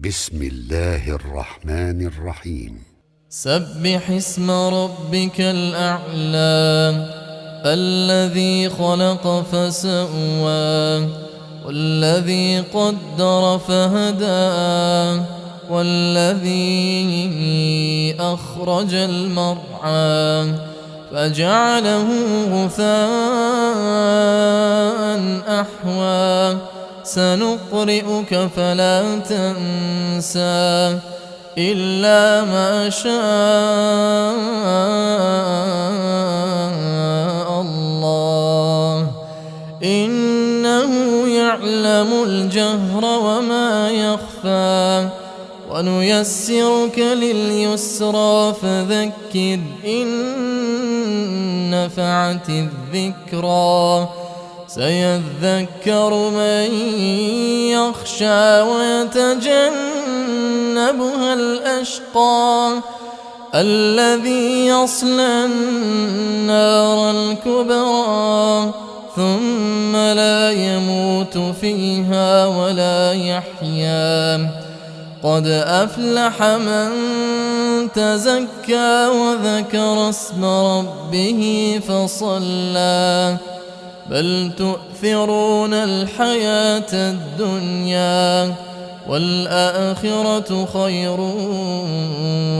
بسم الله الرحمن الرحيم. سبح اسم ربك الأعلى الذي خلق فسوى والذي قدر فهدى والذي أخرج المرعى فجعله غثاء أحوى سنقرئك فلا تنسى إلا ما شاء الله إنه يعلم الجهر وما يخفى ونيسرك لليسرى فذكر إن نفعت الذكرى سيذكر من يخشى ويتجنبها الأشقى الذي يصلى النار الكبرى ثم لا يموت فيها ولا يحيا قد أفلح من تزكى وذكر اسم ربه فصلى بل تؤثرون الحياة الدنيا والآخرة خير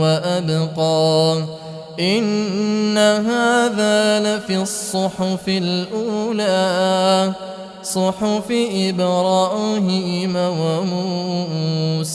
وأبقى إن هذا لفي الصحف الأولى صحف إبراهيم وموسى.